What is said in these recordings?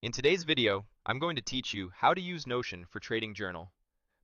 In today's video, I'm going to teach you how to use Notion for Trading Journal.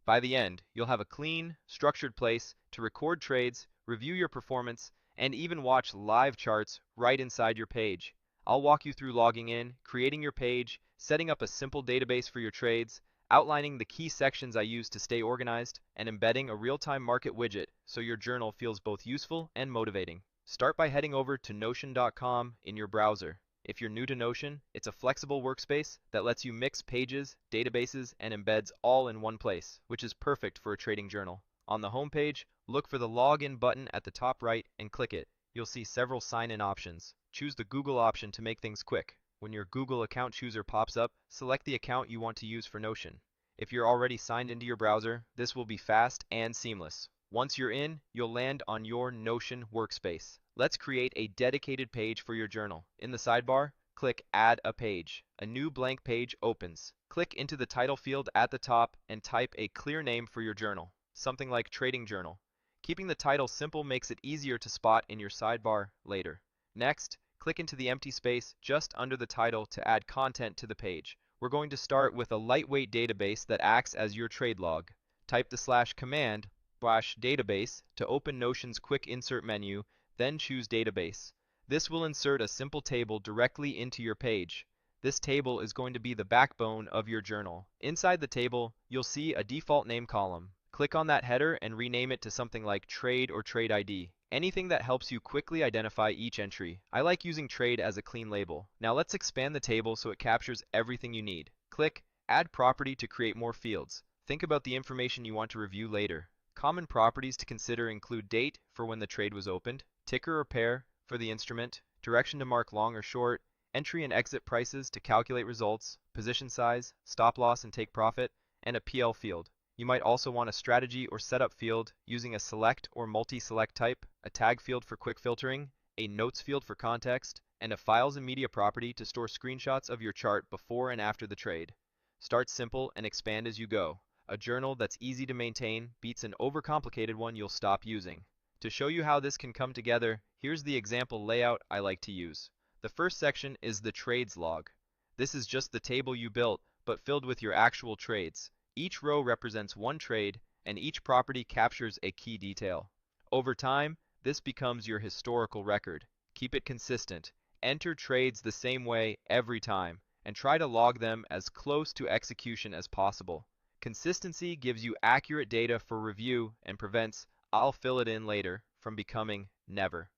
By the end, you'll have a clean, structured place to record trades, review your performance, and even watch live charts right inside your page. I'll walk you through logging in, creating your page, setting up a simple database for your trades, outlining the key sections I use to stay organized, and embedding a real-time market widget so your journal feels both useful and motivating. Start by heading over to Notion.com in your browser. If you're new to Notion, it's a flexible workspace that lets you mix pages, databases, and embeds all in one place, which is perfect for a trading journal. On the home page, look for the Login button at the top right and click it. You'll see several sign-in options. Choose the Google option to make things quick. When your Google account chooser pops up, select the account you want to use for Notion. If you're already signed into your browser, this will be fast and seamless. Once you're in, you'll land on your Notion workspace. Let's create a dedicated page for your journal. In the sidebar, click Add a Page. A new blank page opens. Click into the title field at the top and type a clear name for your journal, something like Trading Journal. Keeping the title simple makes it easier to spot in your sidebar later. Next, click into the empty space just under the title to add content to the page. We're going to start with a lightweight database that acts as your trade log. Type the /command /database to open Notion's quick insert menu, then choose Database. This will insert a simple table directly into your page. This table is going to be the backbone of your journal. Inside the table, you'll see a default name column. Click on that header and rename it to something like Trade or Trade ID. Anything that helps you quickly identify each entry. I like using Trade as a clean label. Now let's expand the table so it captures everything you need. Click Add Property to create more fields. Think about the information you want to review later. Common properties to consider include date for when the trade was opened, ticker or pair for the instrument, direction to mark long or short, entry and exit prices to calculate results, position size, stop loss and take profit, and a PL field. You might also want a strategy or setup field using a select or multi-select type, a tag field for quick filtering, a notes field for context, and a files and media property to store screenshots of your chart before and after the trade. Start simple and expand as you go. A journal that's easy to maintain beats an overcomplicated one you'll stop using. To show you how this can come together, here's the example layout I like to use. The first section is the trades log. This is just the table you built, but filled with your actual trades. Each row represents one trade, and each property captures a key detail. Over time, this becomes your historical record. Keep it consistent. Enter trades the same way every time, and try to log them as close to execution as possible. Consistency gives you accurate data for review and prevents "I'll fill it in later" from becoming never.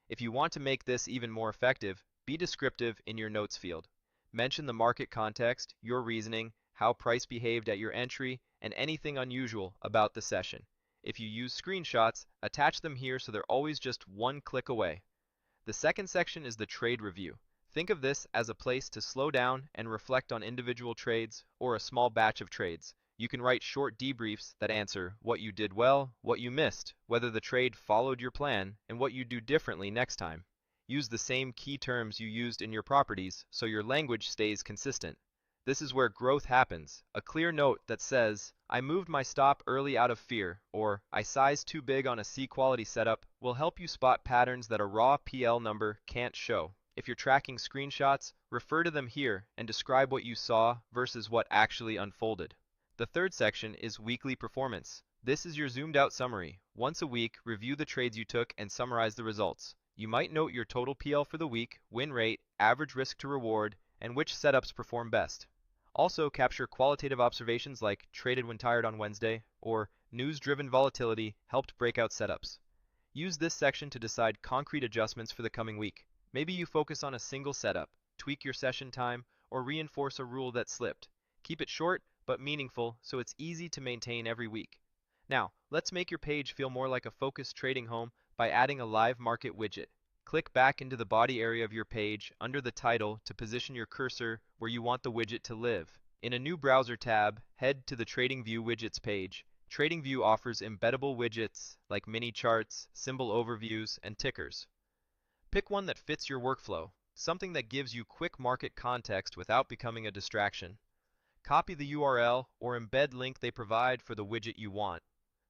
If you want to make this even more effective, be descriptive in your notes field. Mention the market context, your reasoning, how price behaved at your entry, and anything unusual about the session. If you use screenshots, attach them here so they're always just one click away. The second section is the trade review. Think of this as a place to slow down and reflect on individual trades or a small batch of trades. You can write short debriefs that answer what you did well, what you missed, whether the trade followed your plan, and what you do differently next time. Use the same key terms you used in your properties so your language stays consistent. This is where growth happens. A clear note that says, "I moved my stop early out of fear," or "I sized too big on a C quality setup," will help you spot patterns that a raw PL number can't show. If you're tracking screenshots, refer to them here and describe what you saw versus what actually unfolded. The third section is weekly performance. This is your zoomed out summary. Once a week, review the trades you took and summarize the results. You might note your total PL for the week, win rate, average risk to reward, and which setups perform best. Also capture qualitative observations like traded when tired on Wednesday or news-driven volatility helped breakout setups. Use this section to decide concrete adjustments for the coming week. Maybe you focus on a single setup, tweak your session time, or reinforce a rule that slipped. Keep it short but meaningful so it's easy to maintain every week. Now, let's make your page feel more like a focused trading home by adding a live market widget. Click back into the body area of your page under the title to position your cursor where you want the widget to live. In a new browser tab, head to the TradingView widgets page. TradingView offers embeddable widgets like mini charts, symbol overviews, and tickers. Pick one that fits your workflow, something that gives you quick market context without becoming a distraction. Copy the URL or embed link they provide for the widget you want.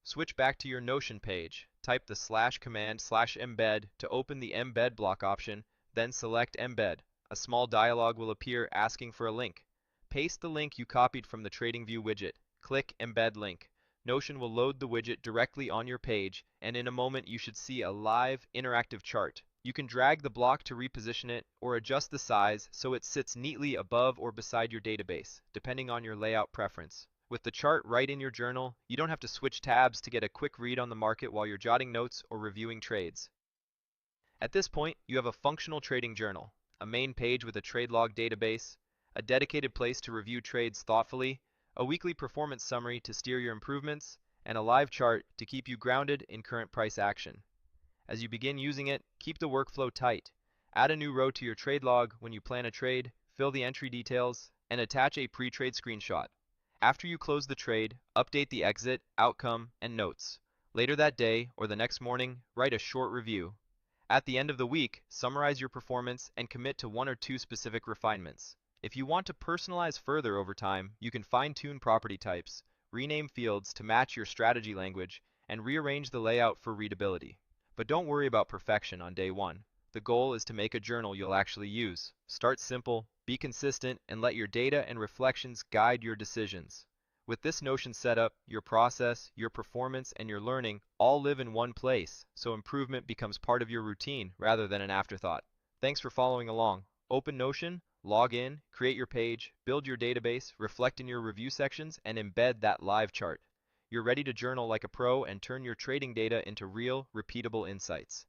Switch back to your Notion page. Type the /command/embed to open the embed block option, then select embed. a small dialog will appear asking for a link. Paste the link you copied from the TradingView widget. Click Embed Link. Notion will load the widget directly on your page, and in a moment you should see a live, interactive chart. You can drag the block to reposition it or adjust the size so it sits neatly above or beside your database, depending on your layout preference. With the chart right in your journal, you don't have to switch tabs to get a quick read on the market while you're jotting notes or reviewing trades. At this point, you have a functional trading journal, a main page with a trade log database, a dedicated place to review trades thoughtfully, a weekly performance summary to steer your improvements, and a live chart to keep you grounded in current price action. As you begin using it, keep the workflow tight. Add a new row to your trade log when you plan a trade, fill the entry details, and attach a pre-trade screenshot. After you close the trade, update the exit, outcome, and notes. Later that day or the next morning, write a short review. At the end of the week, summarize your performance and commit to one or two specific refinements. If you want to personalize further over time, you can fine-tune property types, rename fields to match your strategy language, and rearrange the layout for readability. But don't worry about perfection on day one. The goal is to make a journal you'll actually use. Start simple, be consistent, and let your data and reflections guide your decisions. With this Notion setup, your process, your performance, and your learning all live in one place, so improvement becomes part of your routine rather than an afterthought. Thanks for following along. Open Notion, log in, create your page, build your database, reflect in your review sections, and embed that live chart. You're ready to journal like a pro and turn your trading data into real, repeatable insights.